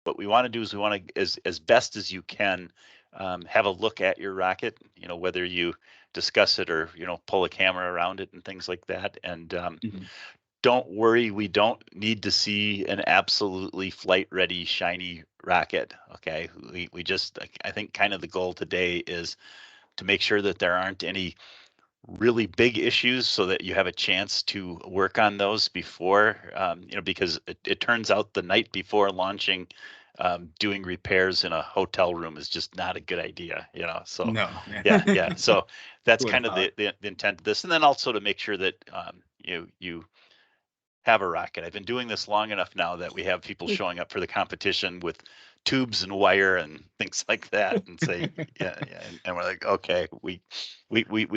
what we want to do is we want to, as best as you can, have a look at your rocket. Whether you discuss it or pull a camera around it and things like that. And Mhm. don't worry, we don't need to see an absolutely flight ready shiny rocket. Okay, we just, I think kind of the goal today is to make sure that there aren't any really big issues so that you have a chance to work on those before, because it turns out the night before launching, doing repairs in a hotel room is just not a good idea, so No, yeah. yeah. So that's Who would have kind of thought? the intent of this. And then also to make sure that you have a rocket. I've been doing this long enough now that we have people showing up for the competition with tubes and wire and things like that, and say, yeah, yeah, and we're like, okay, we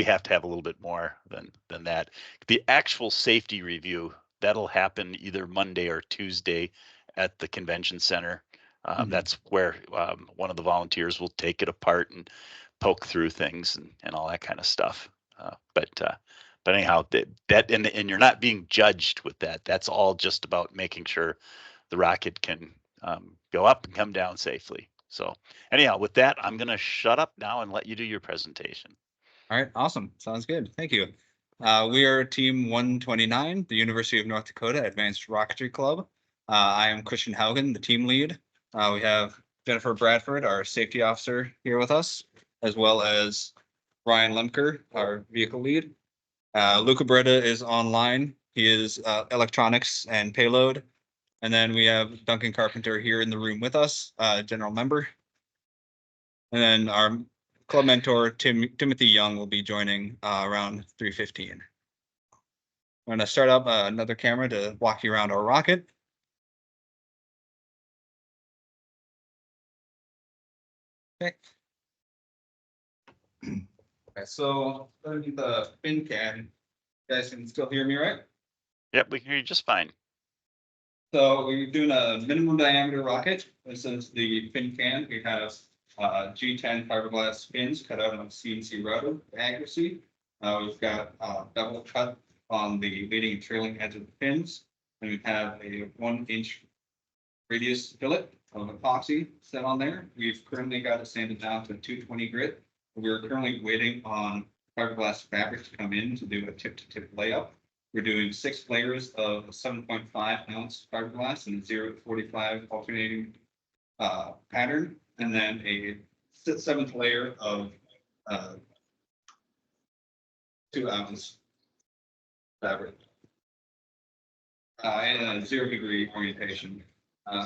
have to have a little bit more than that. The actual safety review that'll happen either Monday or Tuesday at the convention center. Mhm. That's where one of the volunteers will take it apart and poke through things and all that kind of stuff. But anyhow, that and you're not being judged with that. That's all just about making sure the rocket can go up and come down safely. So anyhow, with that, I'm going to shut up now and let you do your presentation. All right, awesome. Sounds good. Thank you. We are Team 129, the University of North Dakota Advanced Rocketry Club. I am Christian Haugen, the team lead. We have Jennifer Bradford, our safety officer, here with us, as well as Ryan Lemker, our vehicle lead. Luca Beretta is online. He is electronics and payload. And then we have Duncan Carpenter here in the room with us, general member. And then our club mentor, Timothy Young, will be joining around 3:15. I'm going to start up another camera to walk you around our rocket. Okay. Okay, so underneath the fin can, you guys can still hear me, right? Yep, we can hear you just fine. So we're doing a minimum diameter rocket. This is the fin can. We have G10 fiberglass fins cut out on CNC router for accuracy. We've got double cut on the leading and trailing edge of the fins. And we have a 1-inch radius fillet of epoxy set on there. We've currently got it sanded down to 220 grit. We're currently waiting on fiberglass fabric to come in to do a tip-to-tip layup. We're doing 6 layers of 7.5-ounce fiberglass in a 0 to 45 alternating pattern, and then a 7th layer of 2-ounce fabric in a 0-degree orientation.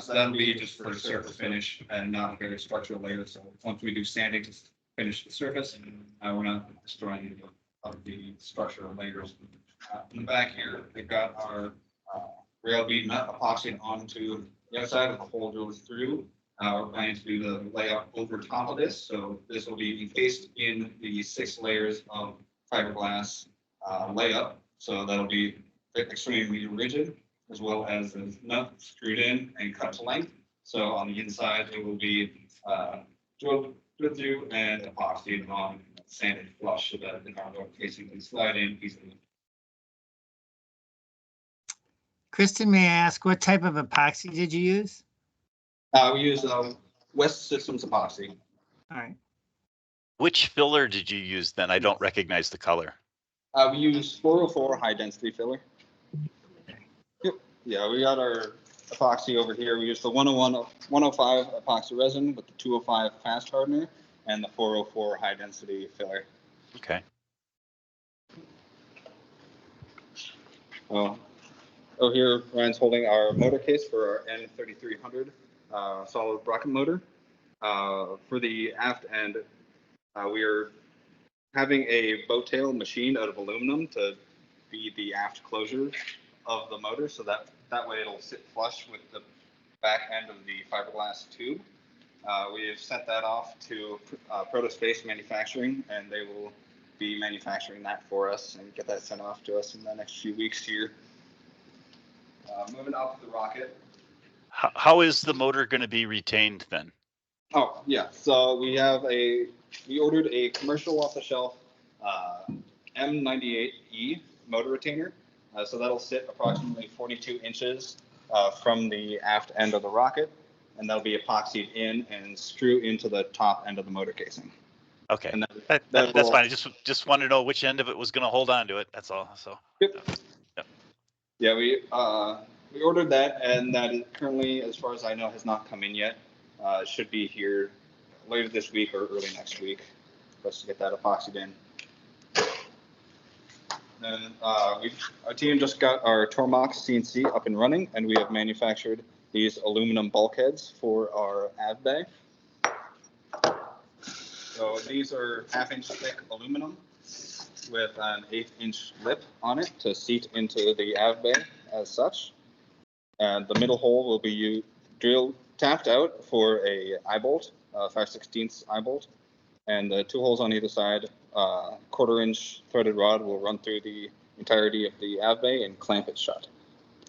So that'll be just for surface finish and not a very structural layer. So once we do sanding to finish the surface, we're not destroying any of the structural layers. In the back here, we've got our rail bead nut epoxy onto the outside with the hole drilled through. We're planning to do the layout over top of this. So this will be encased in the 6 layers of fiberglass layup. So that'll be extremely rigid, as well as the nut screwed in and cut to length. So on the inside, it will be drilled through and epoxied on sanded flush so that the cargo casing can slide in easily. Kristen, may I ask what type of epoxy did you use? We use West Systems epoxy. All right. Which filler did you use then? I don't recognize the color. We use 404 high density filler. Yep. Yeah, we got our epoxy over here. We use the 105 epoxy resin with the 205 fast hardener and the 404 high density filler. Okay. Oh, over here, Ryan's holding our motor case for our N3300 solid rocket motor. For the aft end, we are having a boat tail machined out of aluminum to be the aft closure of the motor, so that way it'll sit flush with the back end of the fiberglass tube. We have sent that off to Protospace Manufacturing, and they will be manufacturing that for us and get that sent off to us in the next few weeks here. Moving up the rocket. How is the motor going to be retained then? Oh yeah, so we ordered a commercial off the shelf M98E motor retainer. So that'll sit approximately 42 inches from the aft end of the rocket. and that'll be epoxied in and screw into the top end of the motor casing. Okay, And that's will- fine. I just wanted to know which end of it was going to hold on to it. That's all. So. Yep. Yep. Yeah, we ordered that, and that is currently, as far as I know, has not come in yet. It should be here later this week or early next week for us to get that epoxied in. And our team just got our Tormach CNC up and running, and we have manufactured these aluminum bulkheads for our AV bay. So these are 1/2-inch thick aluminum with an 1/8-inch lip on it to seat into the AV bay as such. And the middle hole will be tapped out for a eye bolt, 5/16 eye bolt. And the 2 holes on either side, 1/4-inch threaded rod will run through the entirety of the AV bay and clamp it shut.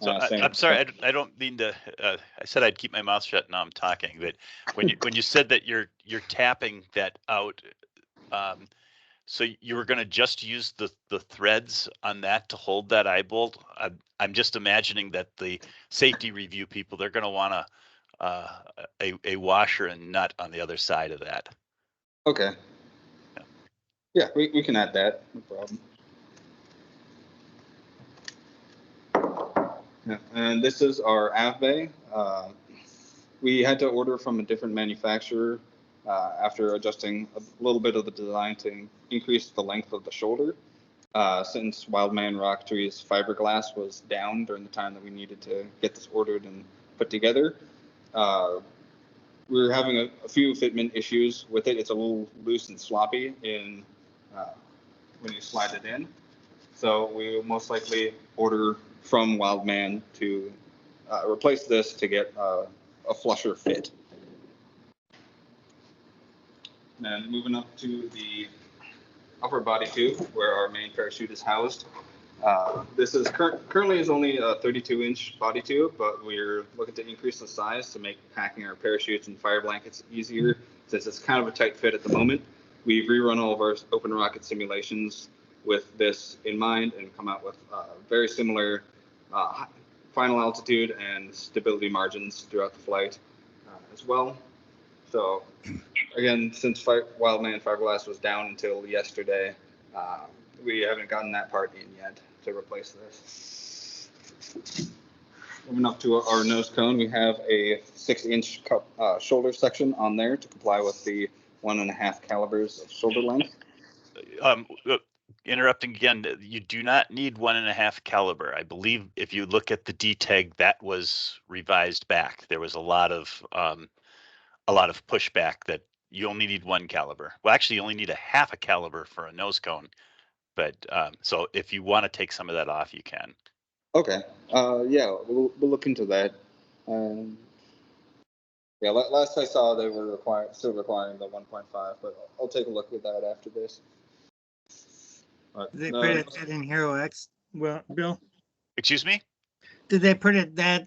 So I'm sorry, I don't mean to. I said I'd keep my mouth shut. Now I'm talking. But when you said that you're tapping that out, so you were going to just use the threads on that to hold that eye bolt. I'm just imagining that the safety review people, they're going to want a washer and nut on the other side of that. Okay. Yeah, we can add that. No problem. Yeah, and this is our AV bay. We had to order from a different manufacturer after adjusting a little bit of the design to increase the length of the shoulder. Since Wildman Rocketry's fiberglass was down during the time that we needed to get this ordered and put together, we were having a few fitment issues with it. It's a little loose and sloppy when you slide it in. So we will most likely order from Wildman to replace this to get a flusher fit. And then moving up to the upper body tube where our main parachute is housed. This is currently is only a 32-inch body tube, but we're looking to increase the size to make packing our parachutes and fire blankets easier, since it's kind of a tight fit at the moment. We've rerun all of our open rocket simulations with this in mind and come out with very similar final altitude and stability margins throughout the flight as well. So again, since Wildman fiberglass was down until yesterday, we haven't gotten that part in yet to replace this. Moving up to our nose cone, we have a 6-inch shoulder section on there to comply with the 1.5 calibers of shoulder length. Interrupting again, you do not need 1.5 caliber. I believe if you look at the DTAG, that was revised back. There was a lot of pushback that you only need 1 caliber. Well, actually, you only need 1/2 caliber for a nose cone. But so if you want to take some of that off, you can. Okay. Yeah, we'll look into that. Yeah, last I saw, they were still requiring the 1.5, but I'll take a look at that after this. Did they put it in Hero X, well, Bill? Excuse me? Did they put it that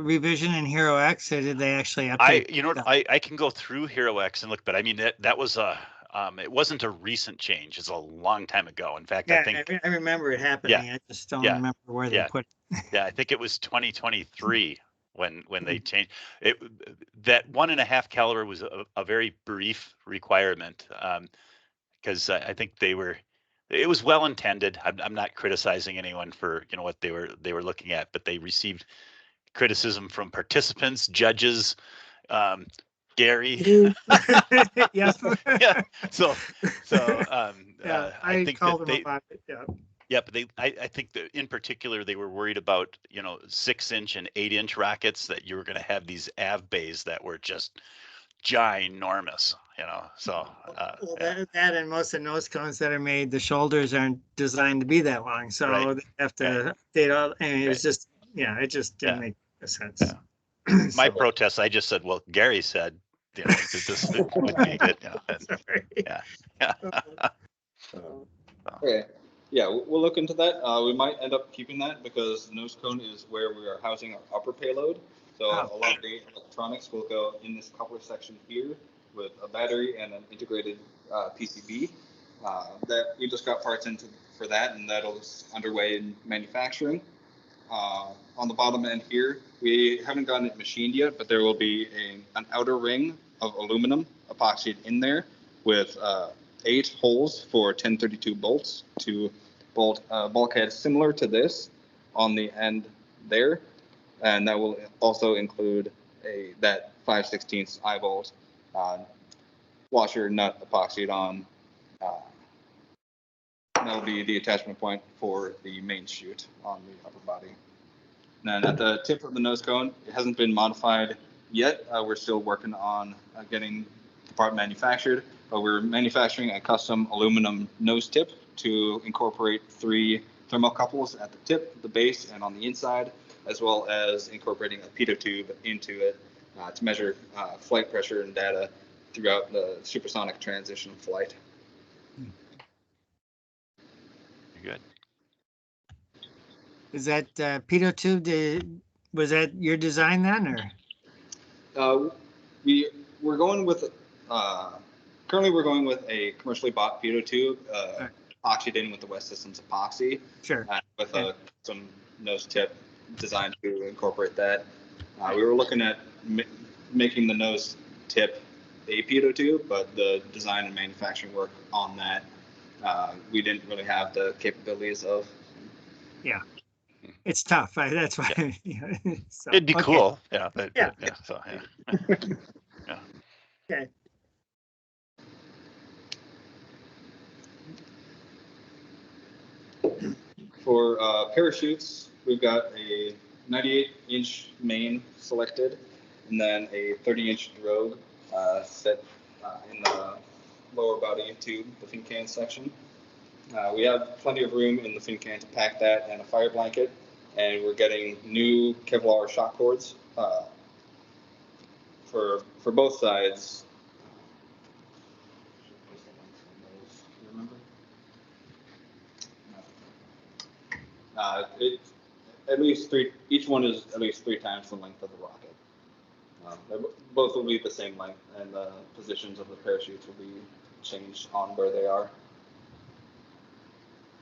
revision in Hero X, or did they actually update? I can go through Hero X and look, but I mean that was it wasn't a recent change. It's a long time ago. In fact, Yeah, I think I remember it happening. I just don't remember where they put it. Yeah, I think it was 2023 when they changed it. That 1.5 caliber was a very brief requirement because I think it was well intended. I'm not criticizing anyone for what they were looking at, but they received criticism from participants, judges, Gary. Yes. Yeah. So I think called that them about it. Yeah. Yeah, but I think that in particular they were worried about 6-inch and 8-inch rockets, that you were going to have these AV bays that were just ginormous. So Well, that and most of the nose cones that are made, the shoulders aren't designed to be that long, so Right. they have to update all. And it was just, it just didn't make sense. Yeah. My protest, I just said, well, Gary said, that this would be good. Yeah. Okay. Yeah, we'll look into that. We might end up keeping that because the nose cone is where we are housing our upper payload. So a lot of the electronics will go in this coupler section here with a battery and an integrated PCB. That we just got parts into for that, and that'll underway in manufacturing. on the bottom end here. We haven't gotten it machined yet, but there will be an outer ring of aluminum epoxied in there with 8 holes for 1032 bolts to bolt bulkhead similar to this on the end there, and that will also include that 5/16 eye bolt washer nut epoxied on. That'll be the attachment point for the main chute on the upper body. And then at the tip of the nose cone, it hasn't been modified yet. We're still working on getting the part manufactured, but we're manufacturing a custom aluminum nose tip to incorporate 3 thermocouples at the tip, the base, and on the inside, as well as incorporating a pitot tube into it to measure flight pressure and data throughout the supersonic transition flight. Good. Is that pitot tube? Was that your design then, or? We're going with currently we're going with a commercially bought pitot tube, epoxied in with the West Systems epoxy. Sure. With some nose tip designed to incorporate that. We were looking at making the nose tip a pitot tube, but the design and manufacturing work on that we didn't really have the capabilities of. Yeah. It's tough. That's why. Yeah. So, It'd be okay. cool. Yeah. Yeah. So, yeah. Okay. For parachutes, we've got a 98-inch main selected, and then a 30-inch drogue set in the lower body tube, the fin can section. We have plenty of room in the fin can to pack that and a fire blanket, and we're getting new Kevlar shock cords for both sides. At least 3. Each one is at least 3 times the length of the rocket. Both will be the same length, and the positions of the parachutes will be changed on where they are.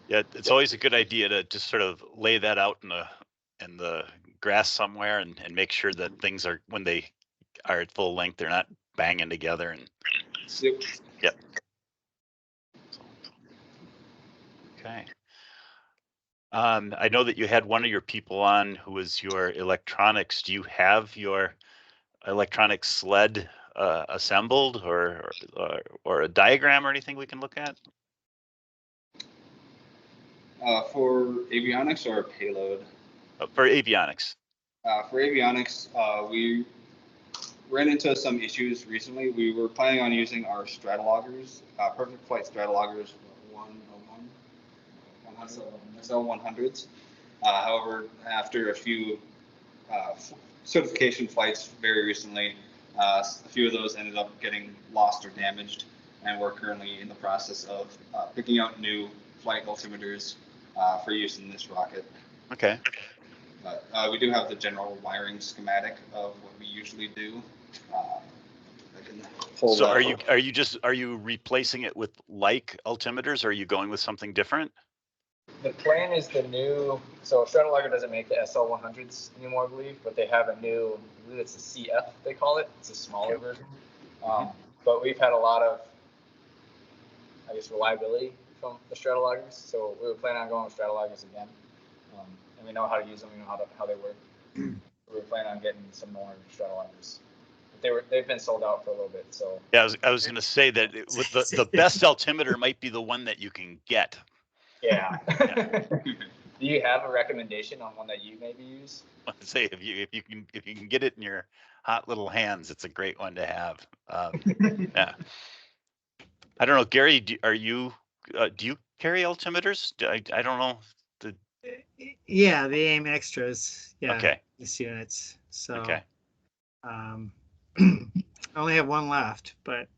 Yeah, it's always a good idea to just sort of lay that out in the grass somewhere and make sure that things are, when they are at full length, they're not banging together. And yep. So, okay. I know that you had one of your people on who was your electronics. Do you have your electronic sled assembled or a diagram or anything we can look at? For avionics or payload? For avionics. For avionics, we ran into some issues recently. We were planning on using our Stratologers, Perfect Flight Stratologers 101, SL100s. However, after a few certification flights very recently, a few of those ended up getting lost or damaged, and we're currently in the process of picking out new flight altimeters for use in this rocket. Okay. But we do have the general wiring schematic of what we usually do. I can hold So that. Oh. Are you replacing it with like altimeters, or are you going with something different? The plan is the new, so Stratolager doesn't make the SL100s anymore, I believe, but they have a new, I believe it's a CF, they call it. It's a smaller version. But we've had a lot of, I guess, reliability from the Stratolagers. So we were planning on going with Stratolagers again. And we know how to use them, we know how they work. We were planning on getting some more Stratolagers. But they've been sold out for a little bit, so. Yeah, I was going to say that with the best altimeter might be the one that you can get. Yeah. Do you have a recommendation on one that you maybe use? I'd say if you can get it in your hot little hands, it's a great one to have. Yeah. I don't know, Gary. Do you carry altimeters? I don't know. Yeah, the AIM extras. Yeah. Okay. These units. So. Okay. I only have one left, but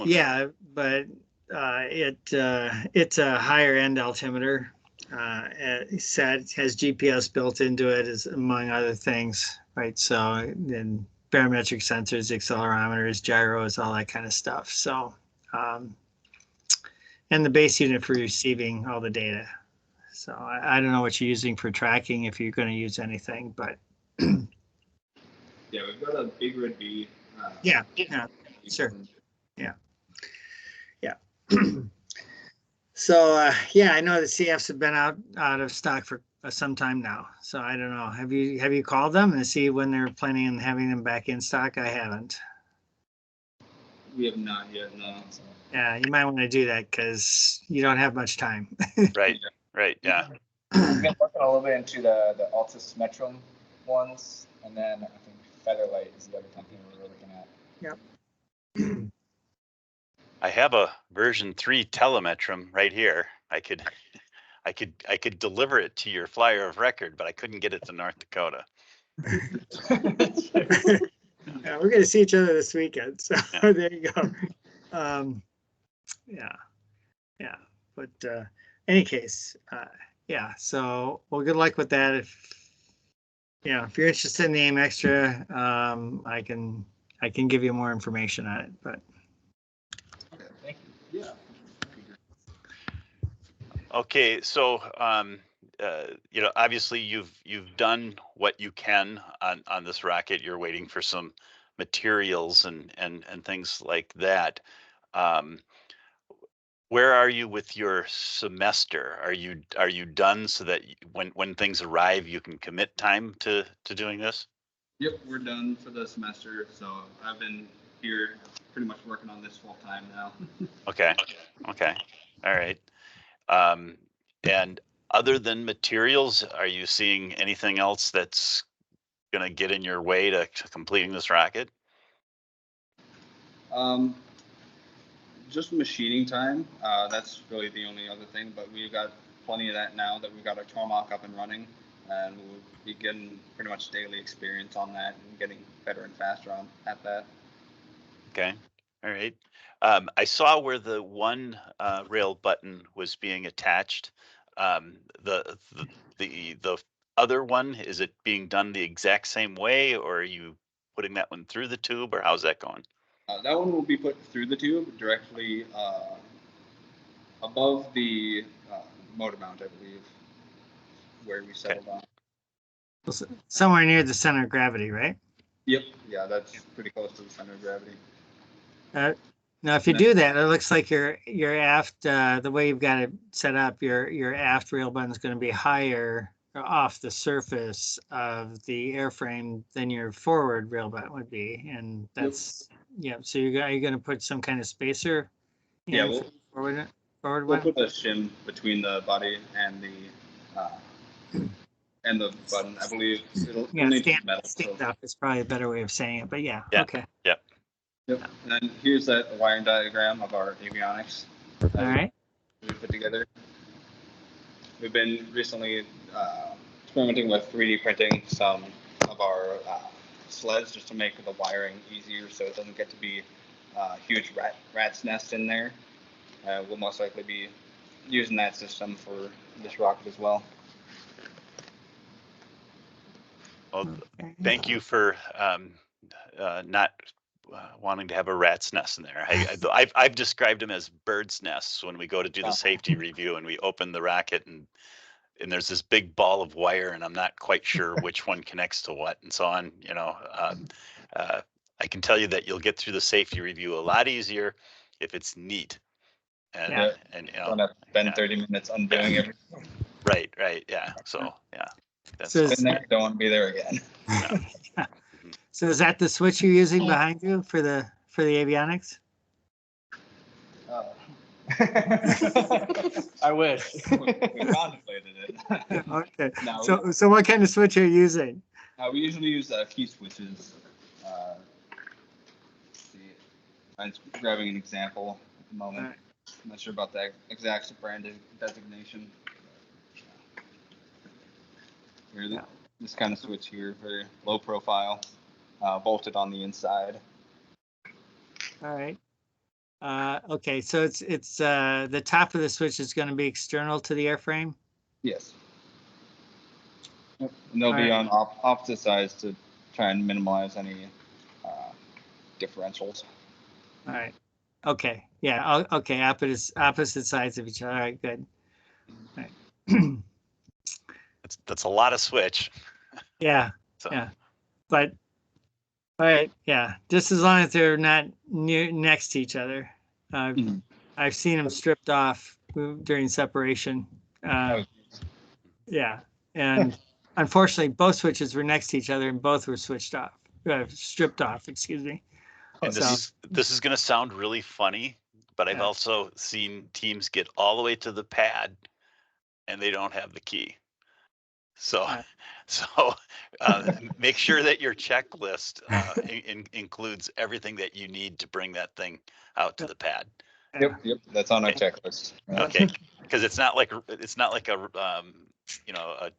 yeah, but it's a higher end altimeter. It has GPS built into it, as among other things, right? So then barometric sensors, accelerometers, gyros, all that kind of stuff. So and the base unit for receiving all the data. So I don't know what you're using for tracking, if you're going to use anything, but Yeah, we've got a big red B. yeah, sure. Yeah. So yeah, I know the CFs have been out of stock for some time now. So I don't know. Have you called them and see when they're planning on having them back in stock? I haven't. We have not yet, no. Yeah, you might want to do that because you don't have much time. Right, right, yeah. We've been looking a little bit into the Altus Metrum ones, and then I think Featherlight is the other company we were looking at. Yep. I have a version 3 telemetrum right here. I could deliver it to your flyer of record, but I couldn't get it to North Dakota. Yeah, we're going to see each other this weekend. So Yeah. there you go. Yeah. But any case, yeah. So well, good luck with that. If you're interested in the AIM Extra, I can give you more information on it. But Okay, thank you. Yeah. Okay, so obviously you've done what you can on this rocket. You're waiting for some materials and things like that. Where are you with your semester? Are you done so that when things arrive, you can commit time to doing this? Yep, we're done for the semester. So I've been here pretty much working on this full time now. Okay, okay, all right. And other than materials, are you seeing anything else that's going to get in your way to completing this rocket? Just machining time. That's really the only other thing, but we've got plenty of that now that we've got our Tormach up and running, and we'll be getting pretty much daily experience on that and getting better and faster at that. Okay, all right. I saw where the one rail button was being attached. The other one, is it being done the exact same way, or are you putting that one through the tube, or how's that going? That one will be put through the tube directly above the motor mount, I believe, where we settled on. somewhere near the center of gravity, right? Yep, yeah, that's pretty close to the center of gravity. Now, if you do that, it looks like your aft, the way you've got it set up, your aft rail button is going to be higher off the surface of the airframe than your forward rail button would be, and that's So you're going to put some kind of spacer. Yeah, for the forward we'll one. put a shim between the body and the button. I believe it'll need some metal. Stand up is probably a better way of saying it, but yeah. Okay. Yep. Yep. And then here's that wiring diagram of our avionics. All right. We put together. We've been recently experimenting with 3D printing some of our sleds just to make the wiring easier, so it doesn't get to be a huge rat's nest in there. We'll most likely be using that system for this rocket as well. Well, thank you for not wanting to have a rat's nest in there. I've described them as bird's nests when we go to do the safety review and we open the rocket and there's this big ball of wire and I'm not quite sure which one connects to what and so on. I can tell you that you'll get through the safety review a lot easier if it's neat. And don't have to spend 30 minutes undoing everything. Right, yeah. So yeah. That's been there, don't want to be there again. Yeah. So is that the switch you're using behind you for the avionics? I wish. We contemplated it. Okay. No, So what kind of switch are you using? we usually use key switches. Let's see. I'm grabbing an example at the moment. Right. I'm not sure about the exact brand designation. Here, this kind of switch here, very low profile, bolted on the inside. All right. Okay, so it's the top of the switch is going to be external to the airframe. Yes. Yep. And they'll be on opposite sides to try and minimize any differentials. All right. Okay. Yeah, okay, opposite sides of each other. All right, good. All right. That's a lot of switch. Yeah, So yeah. But, all right, yeah, just as long as they're not near next to each other. Mhm. I've seen them stripped off during separation. Oh, Yeah, and unfortunately, both switches were next to each other and both were switched off, stripped off, excuse me. and So, this is going to sound really funny, but I've Yeah. also seen teams get all the way to the pad and they don't have the key. So, Yeah. so make sure that your checklist includes everything that you need to bring that thing out to the pad. Yep, that's on our checklist. Okay, because it's not like a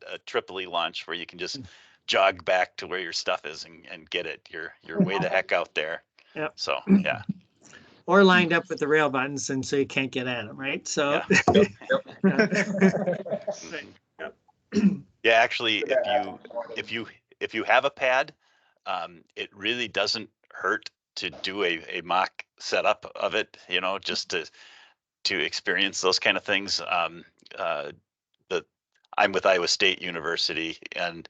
a Tripoli launch where you can just jog back to where your stuff is and get it. You're way the heck out there. Yep. So yeah, Or lined up with the rail buttons, and so you can't get at them, right? So, yeah. Right. Yeah, actually, if you have a pad, it really doesn't hurt to do a mock setup of it. Just to experience those kind of things. The I'm with Iowa State University, and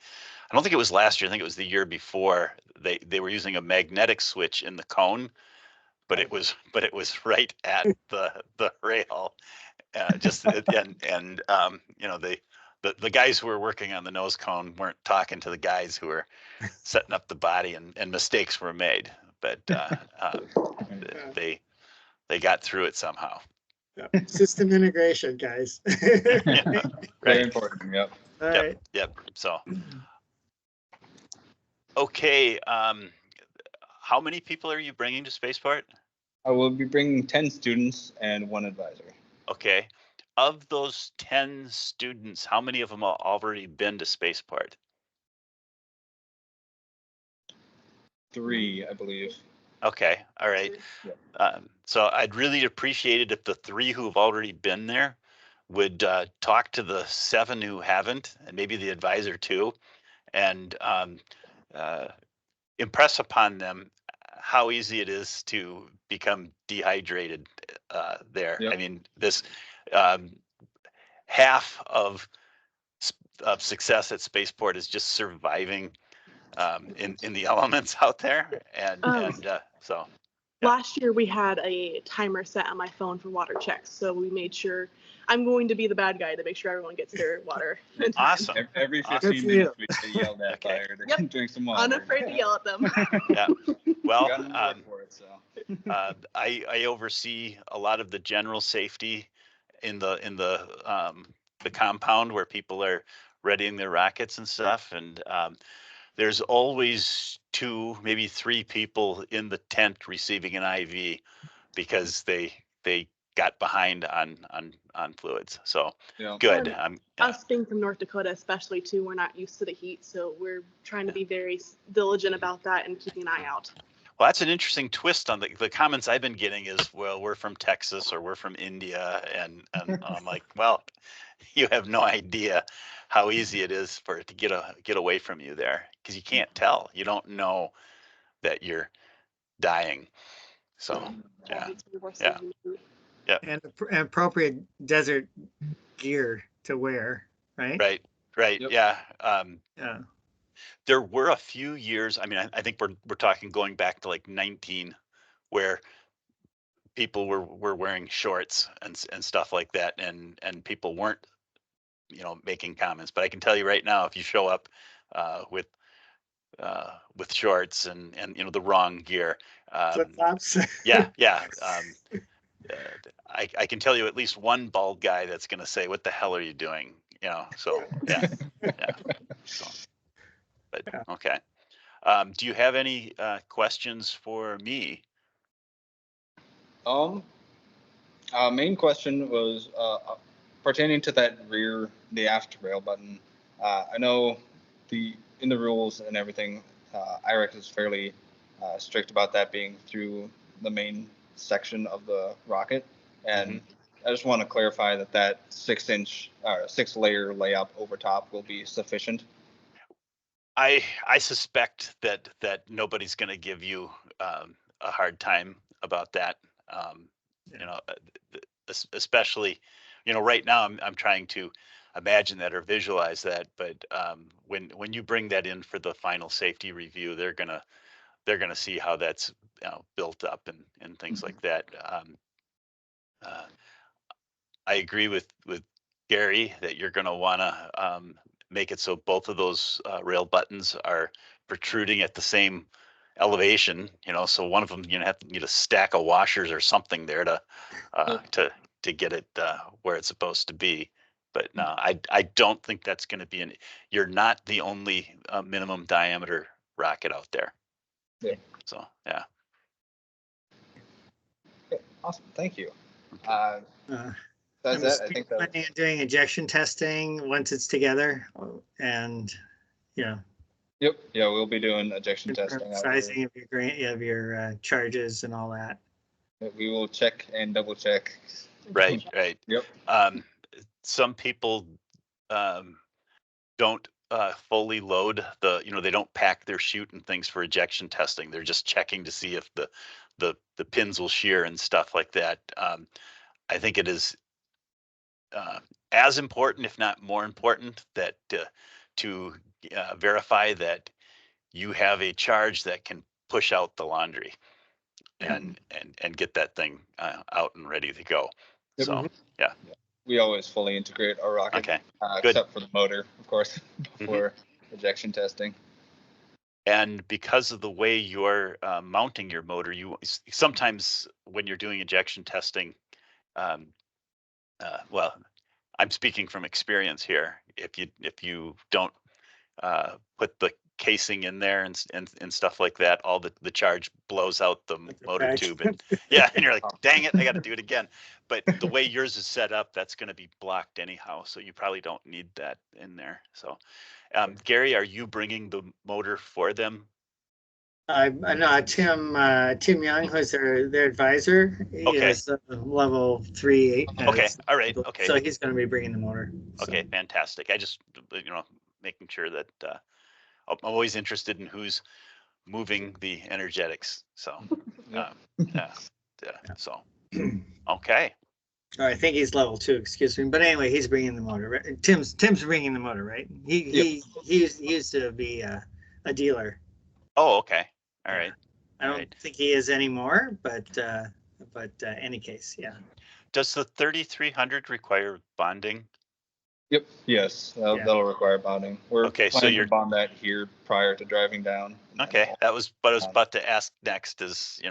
I don't think it was last year. I think it was the year before. They were using a magnetic switch in the cone, but it was right at the rail. Just and the guys who were working on the nose cone weren't talking to the guys who were setting up the body, and mistakes were made, but they got through it somehow. System integration, guys. Yeah, Very right. important. Yep. All Yep. right. Yep. So, okay. How many people are you bringing to Spaceport? I will be bringing 10 students and 1 advisor. Okay. Of those 10 students, how many of them have already been to Spaceport? 3, I believe. Okay. All right. Yep. So I'd really appreciate it if the 3 who've already been there would talk to the 7 who haven't, and maybe the advisor too, and uh, impress upon them how easy it is to become dehydrated there. Yep. I mean, this um, half of success at Spaceport is just surviving in the elements out there, and so. Yeah. Last year we had a timer set on my phone for water checks, so we made sure I'm going to be the bad guy to make sure everyone gets their water. in time. Awesome. Every Awesome. 15 minutes we get yelled at Okay. by her to Yep. drink some water. Unafraid to yell at them. Yeah. Well, Got an award for it, so. I oversee a lot of the general safety in the compound where people are readying their rockets and stuff, and there's always 2, maybe 3 people in the tent receiving an IV because they got behind on fluids. So Yeah. good. Yeah. Yeah. Us being from North Dakota, especially too, we're not used to the heat, so we're trying to be very diligent about that and keeping an eye out. Well, that's an interesting twist on the comments I've been getting is, well, we're from Texas or we're from India, and I'm like, well, you have no idea how easy it is for it to get away from you there, because you can't tell. You don't know that you're dying. So yeah, yeah, And appropriate desert gear to wear, right? right, Yep. yeah. Yeah. There were a few years. I mean, I think we're talking going back to like 19, where people were wearing shorts and stuff like that, and people weren't making comments. But I can tell you right now, if you show up with shorts and the wrong gear, Flip flops. yeah, I can tell you at least one bald guy that's going to say, "What the hell are you doing?" So yeah, yeah. So, but okay. Do you have any questions for me? Main question was pertaining to that the aft rail button. I know in the rules and everything, IREX is fairly strict about that being through the main section of the rocket, and I just want to clarify that 6-layer layup over top will be sufficient. I suspect that nobody's going to give you a hard time about that. you know, especially, you know, right now I'm trying to imagine that or visualize that, but when you bring that in for the final safety review, they're gonna see how that's, you know, built up and things like that. Uh, I agree with Gary that you're going to want to make it so both of those rail buttons are protruding at the same elevation. You know, so one of them need a stack of washers or something there to to get it where it's supposed to be. But no, I don't think that's going to be an. You're not the only minimum diameter rocket out there. Yeah. So yeah. Okay, awesome. Thank you. Uh, That's I'm it. I think that planning on doing ejection testing once it's together, and Yep. Yeah, we'll be doing ejection testing. sizing of your charges and all that. We will check and double check. Right. Yep. Some people don't fully load they don't pack their chute and things for ejection testing. They're just checking to see if the pins will shear and stuff like that. I think it is as important, if not more important, that to verify that you have a charge that can push out the laundry and get that thing out and ready to go. Yep. So yeah. We always fully integrate our rocket, Okay. Good. except for the motor, of course, before ejection testing. And because of the way you're mounting your motor, you sometimes when you're doing ejection testing, well, I'm speaking from experience here. If you don't put the casing in there and stuff like that, all the charge blows out the motor tube, and yeah, and you're like, dang it, I got to do it again. But the way yours is set up, that's going to be blocked anyhow, so you probably don't need that in there. So, Gary, are you bringing the motor for them? No, Tim Young, who's their advisor, he Okay. is level 3. Okay, all right, okay. So he's going to be bringing the motor. Okay, fantastic. I just, making sure that I'm always interested in who's moving the energetics. So, so, okay. Oh, I think he's level 2. Excuse me, but anyway, he's bringing the motor. Right? Tim's bringing the motor, right? He used to be a dealer. Oh, okay. All right. I don't think he is anymore, but any case, yeah. Does the 3300 require bonding? Yep. Yes, that'll require bonding. We're planning to bond that here prior to driving down. Okay, that was what I was about to ask next. Is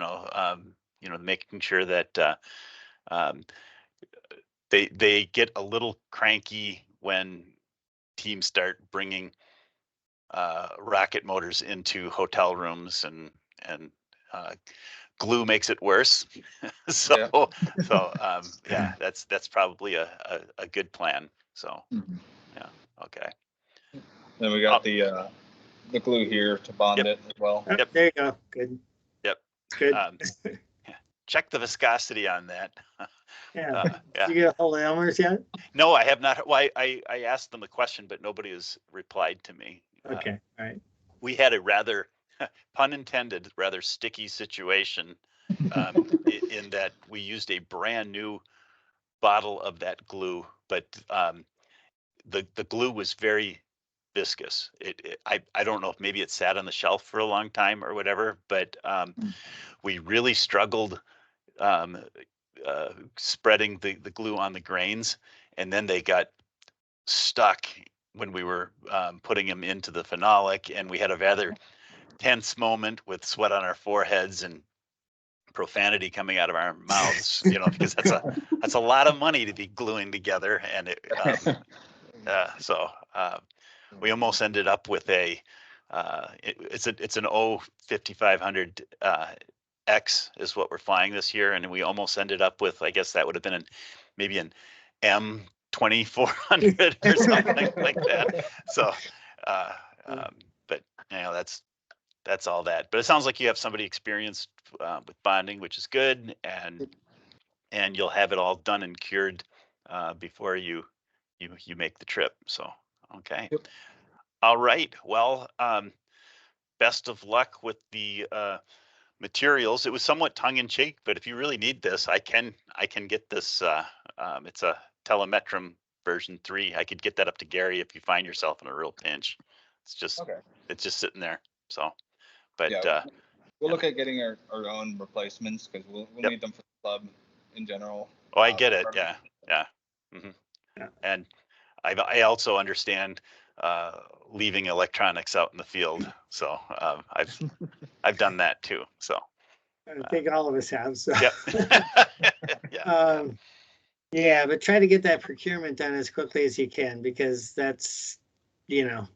making sure that they get a little cranky when teams start bringing rocket motors into hotel rooms and glue makes it worse. So that's probably a good plan. So yeah, okay. Then we got the glue here to bond it as well. Yep. There you go. Good. Yep. Good. Check the viscosity on that. Yeah. Did you get a hold of Elmer's yet? No, I have not. Well, I asked them a question, but nobody has replied to me. Okay. All right. We had a rather, pun intended, rather sticky situation in that we used a brand new bottle of that glue, but the glue was very viscous. I don't know if maybe it sat on the shelf for a long time or whatever, but we really struggled spreading the glue on the grains, and then they got stuck when we were putting them into the phenolic, and we had a rather tense moment with sweat on our foreheads and profanity coming out of our mouths, because that's a lot of money to be gluing together, and we almost ended up with it's an O5500 X is what we're flying this year, and we almost ended up with, I guess that would have been maybe an M2400 or something like that. So, but that's all that. But it sounds like you have somebody experienced with bonding, which is good, and you'll have it all done and cured before you make the trip. So, okay. Yep. All right. Well, best of luck with the materials. It was somewhat tongue in cheek, but if you really need this, I can get this. It's a Telemetrum version 3. I could get that up to Gary if you find yourself in a real pinch. It's just Okay. it's just sitting there. So, but Yeah. We'll yeah. look at getting our own replacements because we'll Yep. need them for the club in general. Oh, I get it. for- Yeah, yeah. hmm Yeah. And I also understand leaving electronics out in the field. So I've done that too. So I think all of us have, so. yep. Yeah. Yeah, but try to get that procurement done as quickly as you can, because that's, you know,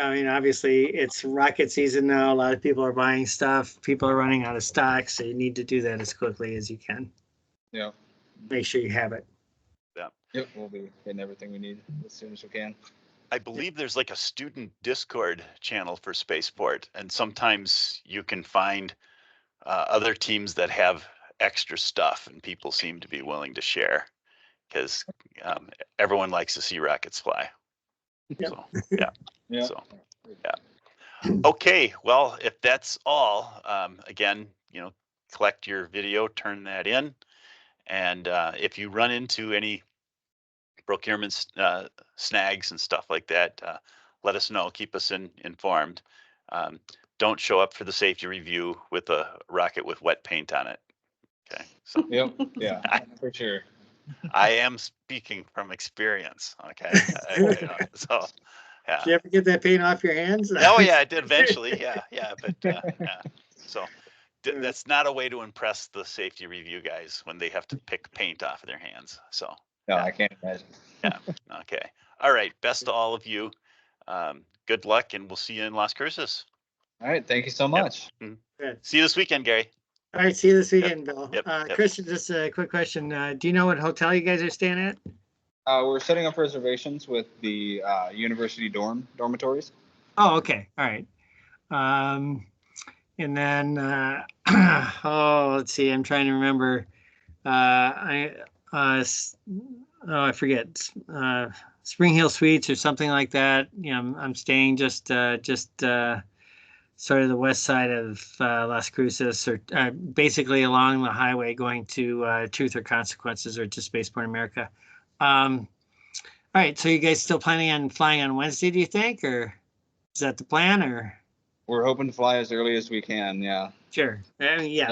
I mean, obviously it's rocket season now. A lot of people are buying stuff. People are running out of stock, so you need to do that as quickly as you can. Yeah. Make sure you have it. Yep. We'll be getting everything we need as soon as we can. I believe there's like a student Discord channel for Spaceport, and sometimes you can find other teams that have extra stuff, and people seem to be willing to share because everyone likes to see rockets fly. Yep. So yeah. Yeah. So yeah. Okay. Well, if that's all, again, collect your video, turn that in, and if you run into any procurement snags and stuff like that, let us know. Keep us informed. Don't show up for the safety review with a rocket with wet paint on it. Okay. So Yep. Yeah. For sure. I am speaking from experience. Okay. So yeah. Did you ever get that paint off your hands? Oh yeah, I did eventually. Yeah. But yeah. So that's not a way to impress the safety review guys when they have to pick paint off of their hands. So No, yeah. I can't imagine. Yeah. Okay. All right. Best to all of you. Good luck, and we'll see you in Las Cruces. All right. Thank you so much. Good. See you this weekend, Gary. All right, see you this weekend, Bill. Yep. Christian, just a quick question. Do you know what hotel you guys are staying at? We're setting up reservations with the university dormitories. Oh, okay. All right. And then, let's see. I'm trying to remember. I forget. Spring Hill Suites or something like that. You know, I'm staying just sort of the west side of Las Cruces, or basically along the highway going to Truth or Consequences or to Spaceport America. All right. So you guys still planning on flying on Wednesday, do you think, or is that the plan, or? We're hoping to fly as early as we can. Yeah. Sure. Yeah.